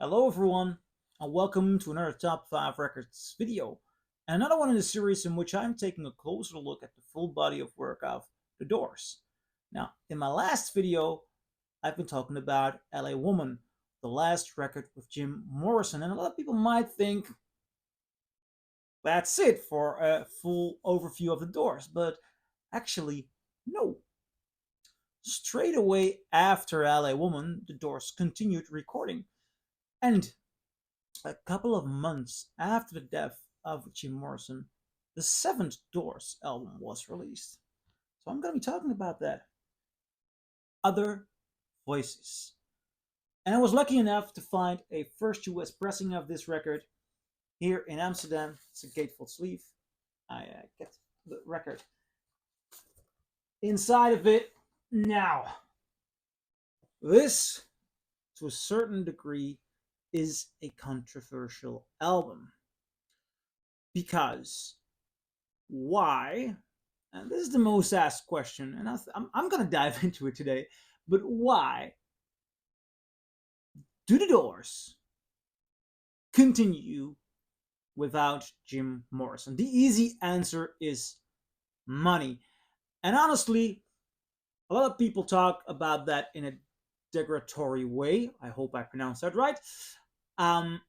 Hello everyone, and welcome to another Top 5 Records video, and another one in the series in which I'm taking a closer look at the full body of work of The Doors. Now, in my last video, I've been talking about LA Woman, the last record with Jim Morrison, and a lot of people might think that's it for a full overview of The Doors, but actually, no. Straight away after LA Woman, The Doors continued recording, and a couple of months after the death of Jim Morrison, the seventh Doors album was released. So I'm going to be talking about that. Other Voices. And I was lucky enough to find a first US pressing of this record here in Amsterdam. It's a gatefold sleeve. I get the record inside of it now. This, to a certain degree, is a controversial album. Because why? And this is the most asked question, and I'm going to dive into it today. But why do the Doors continue without Jim Morrison? The easy answer is money. And honestly, a lot of people talk about that in a derogatory way. I hope I pronounced that right. Um,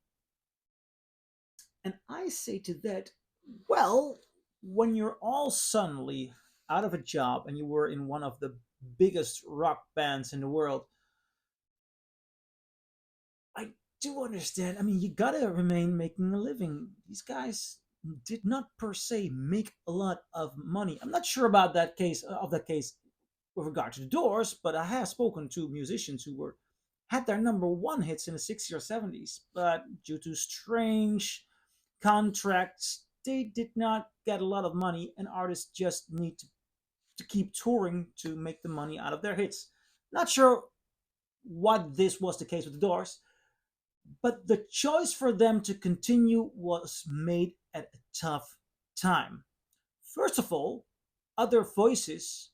and I say to that, well, when you're all suddenly out of a job and you were in one of the biggest rock bands in the world, I do understand. I mean, you gotta remain making a living. These guys did not per se make a lot of money. I'm not sure about that case with regard to the Doors, but I have spoken to musicians who were had their number one hits in the 60s or 70s, but due to strange contracts, they did not get a lot of money, and artists just need to keep touring to make the money out of their hits. Not sure what this was the case with the Doors, but the choice for them to continue was made at a tough time. First of all, Other Voices,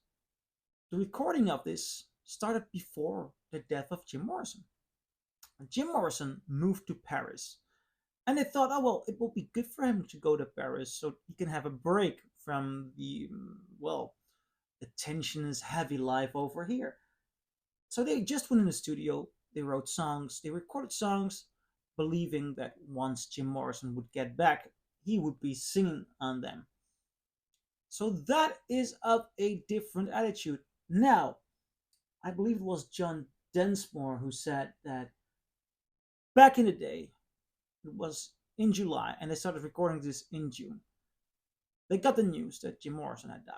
the recording of this started before the death of Jim Morrison. Jim Morrison moved to Paris, and they thought, oh, well, it will be good for him to go to Paris so he can have a break from the, well, the tension is heavy life over here. So they just went in the studio, they wrote songs, they recorded songs, believing that once Jim Morrison would get back, he would be singing on them. So that is of a different attitude. Now, I believe it was John Densmore who said that back in the day, it was in July, and they started recording this in June. They got the news that Jim Morrison had died.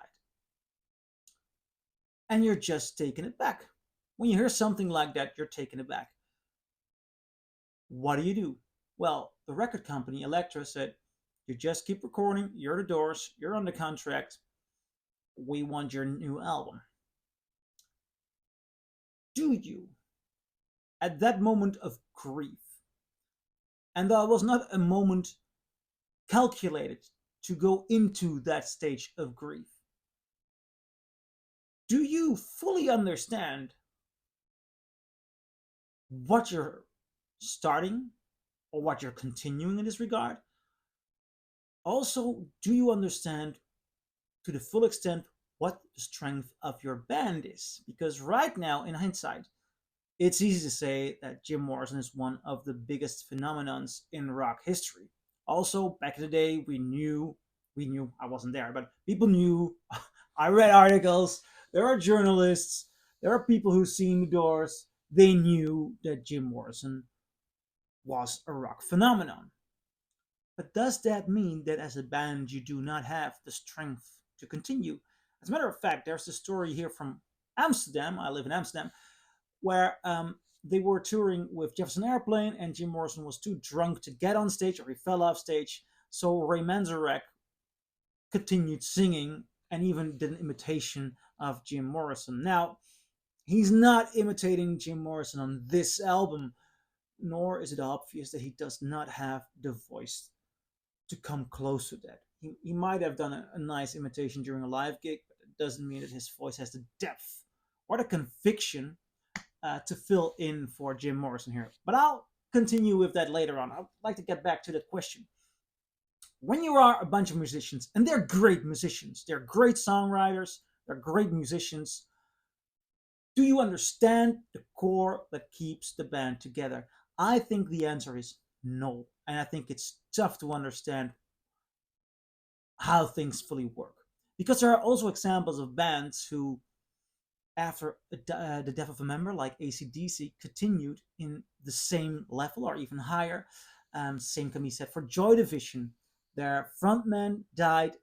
And you're just taken aback. When you hear something like that, you're taken aback. What do? Well, the record company, Elektra, said, you just keep recording, you're the Doors, you're under contract, we want your new album. Do you, at that moment of grief, and that was not a moment calculated to go into that stage of grief, do you fully understand what you're starting or what you're continuing in this regard? Also, do you understand to the full extent what the strength of your band is? Because right now, in hindsight, it's easy to say that Jim Morrison is one of the biggest phenomenons in rock history. Also, back in the day, we knew, I wasn't there, but people knew. I read articles. There are journalists. There are people who've seen the Doors. They knew that Jim Morrison was a rock phenomenon. But does that mean that as a band you do not have the strength to continue? As a matter of fact, there's a story here from Amsterdam. I live in Amsterdam, where they were touring with Jefferson Airplane, and Jim Morrison was too drunk to get on stage, or he fell off stage. So Ray Manzarek continued singing and even did an imitation of Jim Morrison. Now, he's not imitating Jim Morrison on this album, nor is it obvious that he does not have the voice to come close to that. He might have done a nice imitation during a live gig, but it doesn't mean that his voice has the depth or the conviction to fill in for Jim Morrison here. But I'll continue with that later on. I'd like to get back to that question. When you are a bunch of musicians, and they're great musicians, they're great songwriters, they're great musicians, do you understand the core that keeps the band together? I think the answer is no. And I think it's tough to understand how things fully work. Because there are also examples of bands who, after the death of a member, like AC/DC, continued in the same level or even higher. Same can be said for Joy Division. Their frontman died,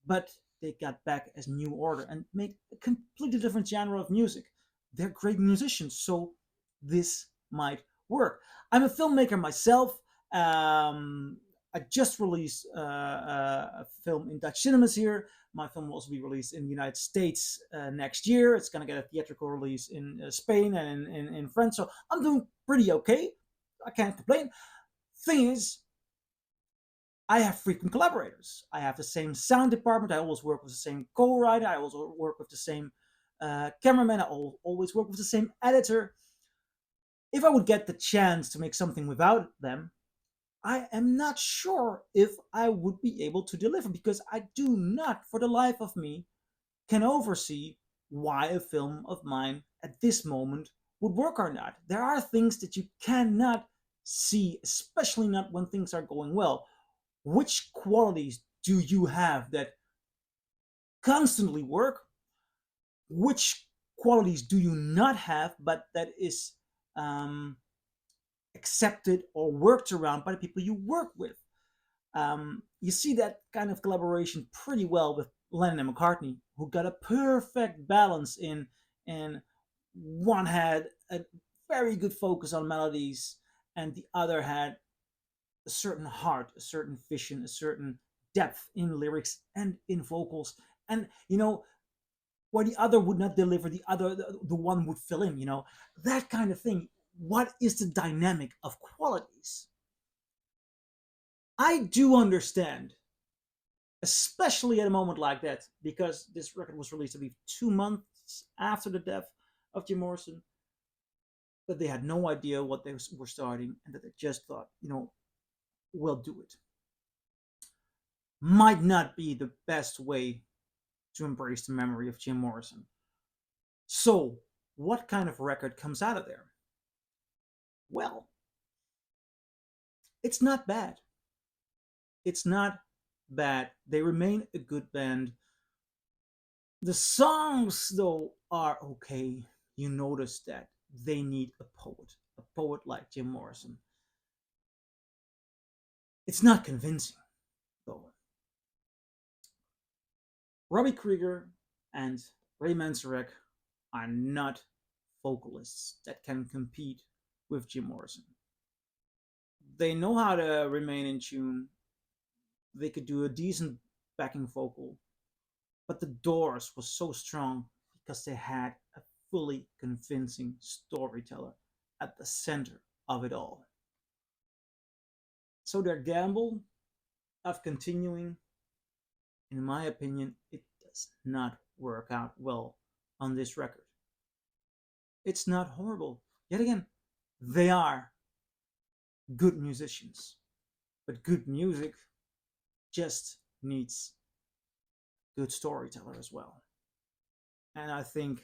but they got back as New Order and made a completely different genre of music. They're great musicians, so this might work. I'm a filmmaker myself. I just released a film in Dutch cinemas here. My film will also be released in the United States next year. It's going to get a theatrical release in Spain and in France. So I'm doing pretty okay. I can't complain. Thing is, I have frequent collaborators. I have the same sound department. I always work with the same co-writer. I also work with the same cameraman. I always work with the same editor. If I would get the chance to make something without them, I am not sure if I would be able to deliver, because I do not, for the life of me, can oversee why a film of mine at this moment would work or not. There are things that you cannot see, especially not when things are going well. Which qualities do you have that constantly work? Which qualities do you not have, but that is accepted or worked around by the people you work with? You see that kind of collaboration pretty well with Lennon and McCartney, who got a perfect balance in, and one had a very good focus on melodies, and the other had a certain heart, a certain vision, a certain depth in lyrics and in vocals. And where the other would not deliver, the one would fill in. That kind of thing. What is the dynamic of qualities? I do understand, especially at a moment like that, because this record was released, I believe, 2 months after the death of Jim Morrison, that they had no idea what they were starting, and that they just thought, we'll do it. Might not be the best way to embrace the memory of Jim Morrison. So, what kind of record comes out of there? Well, it's not bad. It's not bad. They remain a good band. The songs, though, are okay. You notice that they need a poet like Jim Morrison. It's not convincing, though. Robbie Krieger and Ray Manzarek are not vocalists that can compete with Jim Morrison. They know how to remain in tune. They could do a decent backing vocal, but the Doors was so strong because they had a fully convincing storyteller at the center of it all. So their gamble of continuing, in my opinion, it does not work out well on this record. It's not horrible. Yet again, they are good musicians, but good music just needs good storyteller as well. And I think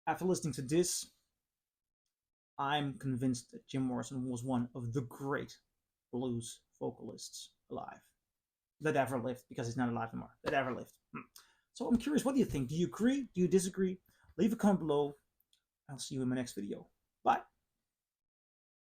after listening to this, I'm convinced that Jim Morrison was one of the great blues vocalists alive that ever lived, because he's not alive anymore, that ever lived. So I'm curious, what do you think? Do you agree? Do you disagree? Leave a comment below. I'll see you in my next video. Bye.